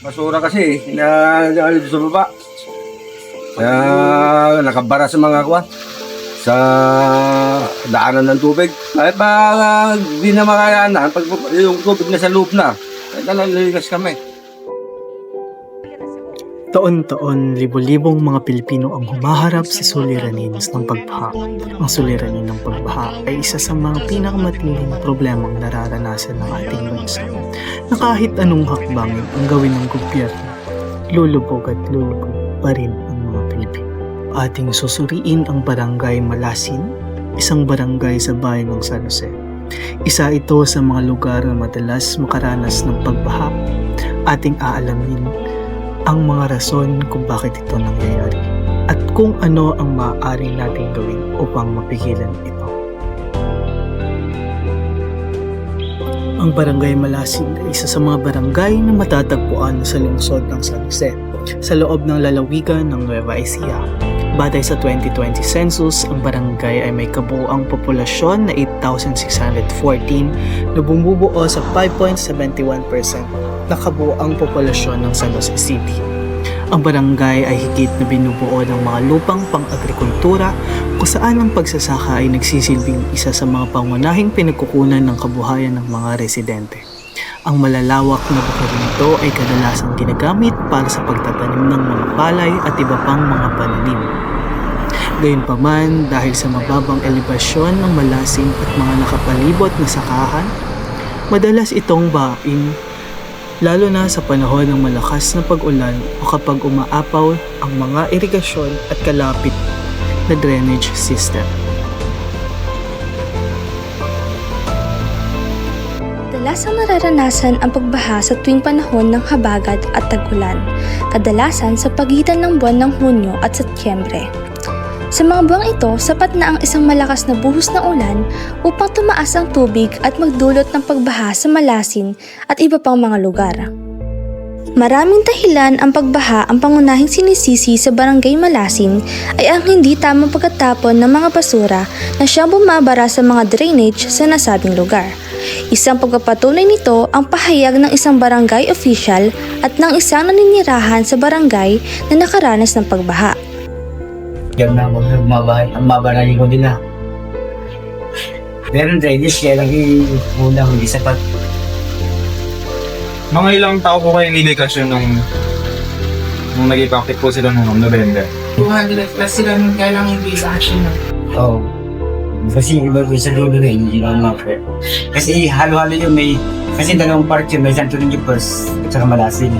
Basura kasi na sa baba. Kaya nakabara sa mga kuwan. Sa daanan ng tubig. Kahit pa di na makayaanan, pag yung tubig na sa loob na, ay naliligas kami. Taon-taon, libo-libong mga Pilipino ang humaharap sa suliranin ng pagbaha. Ang suliranin ng pagbaha ay isa sa mga pinakamatinding problemang nararanasan ng ating bansa na kahit anong hakbangin ang gawin ng gobyerno, lulubog at lulubog pa rin ang mga Pilipino. Ating susuriin ang Barangay Malasin, isang barangay sa bayan ng San Jose. Isa ito sa mga lugar na madalas makaranas ng pagbaha. Ating aalamin ang mga rason kung bakit ito nangyayari at kung ano ang maaari natin gawin upang mapigilan ito. Ang Barangay Malasin ay isa sa mga barangay na matatagpuan sa lungsod ng San Jose, sa loob ng lalawigan ng Nueva Ecija. Batay sa 2020 census, ang barangay ay may kabuuang populasyon na 8,614 na bumubuo sa 5.71% na kabuuang populasyon ng San Jose City. Ang barangay ay higit na binubuo ng mga lupang pang-agrikultura kung saan ang pagsasaka ay nagsisilbing isa sa mga pangunahing pinagkukunan ng kabuhayan ng mga residente. Ang malalawak na bukid nito ay kadalasang ginagamit para sa pagtatanim ng mga palay at iba pang mga pananim. Gayunpaman, dahil sa mababang elevasyon ng Malasin at mga nakapalibot na sakahan, madalas itong bahain, lalo na sa panahon ng malakas na pag-ulan o kapag umaapaw ang mga irigasyon at kalapit na drainage system. Kadalasang nararanasan ang pagbaha sa tuwing panahon ng habagat at tag-ulan, kadalasan sa pagitan ng buwan ng Hunyo at Setyembre. Sa mga buwang ito, sapat na ang isang malakas na buhos ng ulan upang tumaas ang tubig at magdulot ng pagbaha sa Malasin at iba pang mga lugar. Maraming dahilan ang pagbaha. Ang pangunahing sinisisi sa Barangay Malasin ay ang hindi tamang pagkatapon ng mga basura na siyang bumabara sa mga drainage sa nasabing lugar. Isang pagpapatuloy nito ang pahayag ng isang barangay official at ng isang naninirahan sa barangay na nakaranas ng pagbaha. Diyan na mabarayin ko din na. Meron drainage kaya lang unang hindi sapat. Mga ilang tao po kayo niligasyon nung nag-evacuate po sila nung November? 200 plus sila nun kaya lang hindi sa action na. Oo. Kasi iba ko sa dulo na hindi naman mapre. Kasi halo-halo yung may, kasi dalawang part yun, may Santo Niño First at saka Malasin.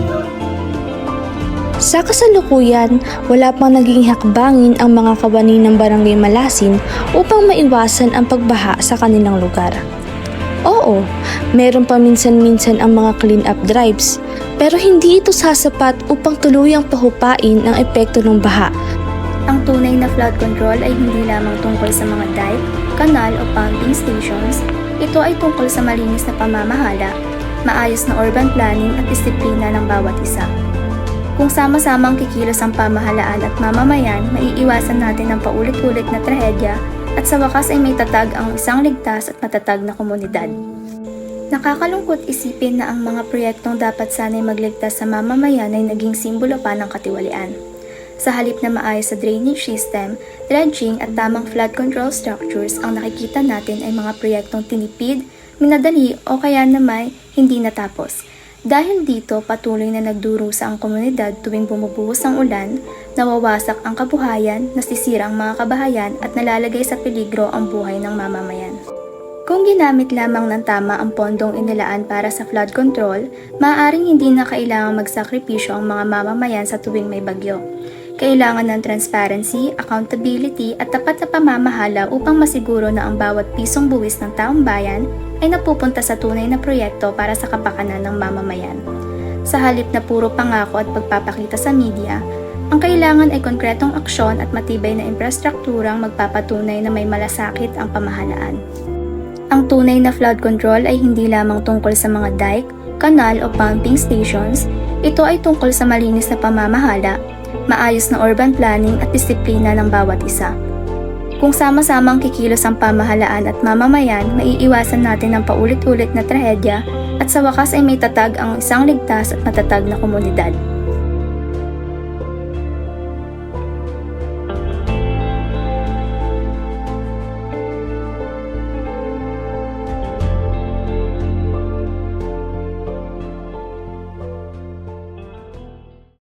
Sa kasalukuyan, wala pang naging hakbangin ang mga kawani ng Barangay Malasin upang maiwasan ang pagbaha sa kanilang lugar. Oo, meron pa minsan-minsan ang mga clean-up drives, pero hindi ito sasapat upang tuluyang pahupain ang epekto ng baha. Ang tunay na flood control ay hindi lamang tungkol sa mga dike, kanal o pumping stations. Ito ay tungkol sa malinis na pamamahala, maayos na urban planning at disiplina ng bawat isa. Kung sama-samang kikilos ang pamahalaan at mamamayan, maiiwasan natin ang paulit-ulit na trahedya at sa wakas ay may tatag ang isang ligtas at matatag na komunidad. Nakakalungkot isipin na ang mga proyektong dapat sana'y magligtas sa mamamayan ay naging simbolo pa ng katiwalian. Sa halip na maayos sa drainage system, dredging at tamang flood control structures, ang nakikita natin ay mga proyektong tinipid, minadali o kaya naman hindi natapos. Dahil dito, patuloy na nagdurusa ang komunidad tuwing bumubuhos ang ulan, nawawasak ang kabuhayan, nasisira ang mga kabahayan at nalalagay sa peligro ang buhay ng mamamayan. Kung ginamit lamang ng tama ang pondong inilaan para sa flood control, maaaring hindi na kailangang magsakripisyo ang mga mamamayan sa tuwing may bagyo. Kailangan ng transparency, accountability at tapat na pamamahala upang masiguro na ang bawat pisong buwis ng taong bayan ay napupunta sa tunay na proyekto para sa kapakanan ng mamamayan. Sa halip na puro pangako at pagpapakita sa media, ang kailangan ay konkretong aksyon at matibay na infrastrukturang magpapatunay na may malasakit ang pamahalaan. Ang tunay na flood control ay hindi lamang tungkol sa mga dike, kanal o pumping stations. Ito ay tungkol sa malinis na pamamahala, maayos na urban planning at disiplina ng bawat isa. Kung sama-samang kikilos ang pamahalaan at mamamayan, maiiwasan natin ang paulit-ulit na trahedya at sa wakas ay may tatag ang isang ligtas at matatag na komunidad.